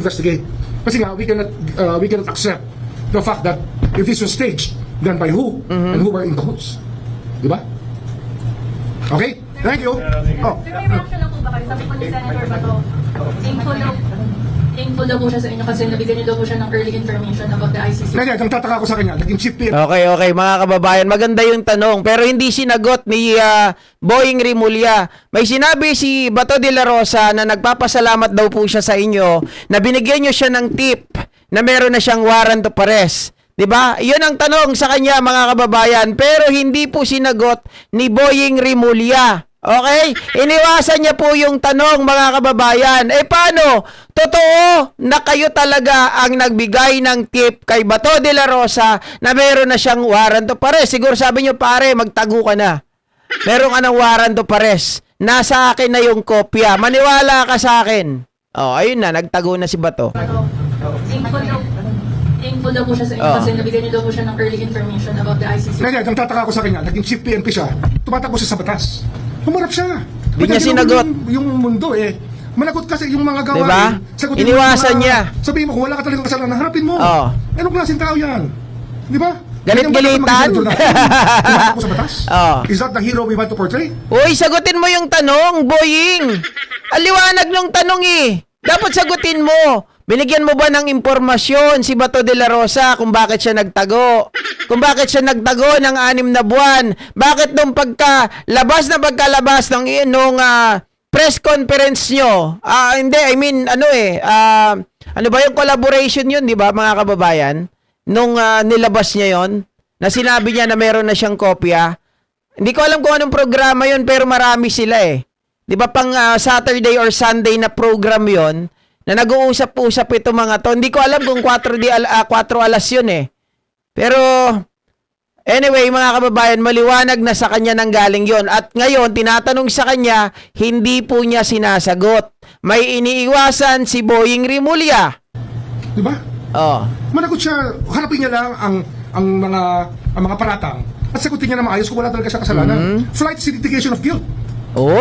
investigate. Kasi nga, we cannot accept the fact that if this was staged, then by who? And who were in cahoots? Di ba? Okay? Thank you. Oh. Sir, may reaction lang po ba kayo? Sabi po ni Senator Bato, thankful daw po siya sa inyo kasi nabigyan niyo daw po siya ng early information about the ICC. Hindi, ang tataka ko sa kanya, naging chief PNP. Okay, mga kababayan, maganda yung tanong pero hindi sinagot ni Boying Rimulya. May sinabi si Bato de la Rosa na nagpapasalamat daw po siya sa inyo na binigyan niyo siya ng tip na meron na siyang warrant of arrest. 'Di ba? 'Yun ang tanong sa kanya, mga kababayan, pero hindi po sinagot ni Boying Rimulya. Okay? Iniwasan niya po yung tanong, mga kababayan. Paano? Totoo na kayo talaga ang nagbigay ng tip kay Bato de la Rosa na meron na siyang warrant of arrest. Siguro sabi niyo, pare, magtago ka na. Meron ka ng warrant of arrest. Nasa akin na yung kopya. Maniwala ka sa akin. Ayun na, nagtago na si Bato. Thankful daw po siya sa inyo kasi nabigyan niyo daw po siya ng early information about the ICC. Hindi, ang tataka ko sa kanya, naging chief PNP siya, tumatakbo siya sa batas. Humarap siya. Hindi niya sinagot. Yung mundo managot kasi yung mga gawain. Diba? Sagutin Iniwasan mo niya. Sabihin mo, kung wala ka talagang kasalanan, harapin mo. Anong klaseng tao yan? Di ba? Galit-galitan. Tumatakbo sa batas? Is that the hero we want to portray? Uy, sagutin mo yung tanong, Boying. Aliwanag ng tanong Dapat sagutin mo. Binigyan mo ba ng impormasyon si Bato de la Rosa kung bakit siya nagtago? Kung bakit siya nagtago ng 6 na buwan? Bakit nung pagkalabas ng press conference nyo? Ano ba yung collaboration yun, di ba, mga kababayan? Nung nilabas niya yon, na sinabi niya na meron na siyang kopya. Hindi ko alam kung anong programa yon, pero marami sila Di ba pang Saturday or Sunday na program yon na nag-uusap-usap ito mga to. Hindi ko alam kung 4 alas yun Pero, anyway, mga kababayan, maliwanag na sa kanya nang galing yon. At ngayon, tinatanong sa kanya, hindi po niya sinasagot. May iniiwasan si Boying Rimulya. Di ba? Managot siya, harapin niya lang ang mga paratang at sagutin niya na maayos kung wala talaga siya kasalanan. Flight is indication of guilt.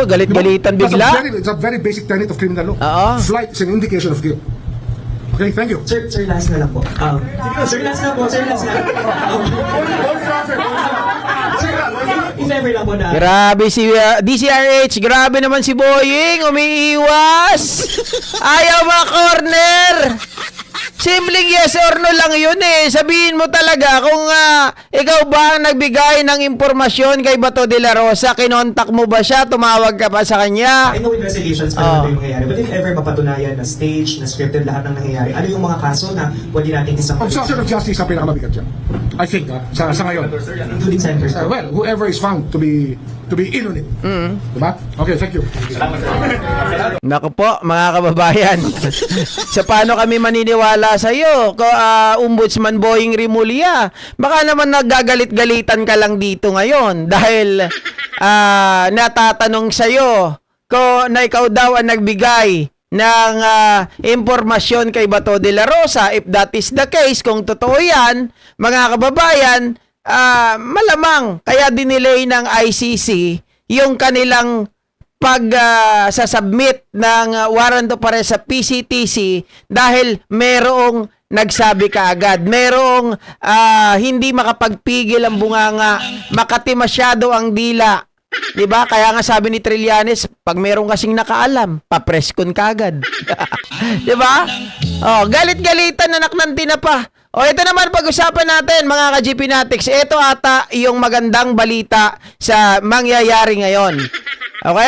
Galit-galitan bigla. It's a very basic tenet of criminal law. Flight is an indication of guilt. Okay, thank you. Sir, last na lang po. Sir, last na. Sir, if-ever lang po na. Grabe si DCRH, grabe naman si Boying, umiiwas. Ayaw ma-corner. Simpleng yes or no lang yun Sabihin mo talaga kung ikaw ba ang nagbigay ng impormasyon kay Bato de la Rosa, kinontak mo ba siya, tumawag ka pa sa kanya? I know investigations pa naman yung nangyayari, but if ever mapatunayan na stage, na scripted lahat ng nangyayari, ano yung mga kaso na pwede natin isang... Obstruction of justice ang pinakamabigat dyan. I think, sa ngayon. Including senators. Well, whoever is found to be in on it. Diba? Okay, thank you. Naku po, mga kababayan. So paano kami maniniwala sa iyo, Ombudsman Boying Rimulya? Baka naman nagagalit-galitan ka lang dito ngayon dahil natatanong sa iyo na ikaw daw ang nagbigay ng impormasyon kay Bato de la Rosa. If that is the case, kung totoo yan, mga kababayan, malamang kaya dinelay ng ICC yung kanilang sasubmit ng warrant of arrest sa PCTC dahil merong nagsabi kaagad. Merong hindi makapagpigil ang bunganga, makati masyado ang dila. Diba? Kaya nga sabi ni Trillanes, pag merong kasing nakaalam, papreskon kaagad. Diba? Galit-galitan, anak ng tinapa. Ito naman pag-usapan natin, mga ka-GP Natics. Ito ata yung magandang balita sa mangyayari ngayon. Okay?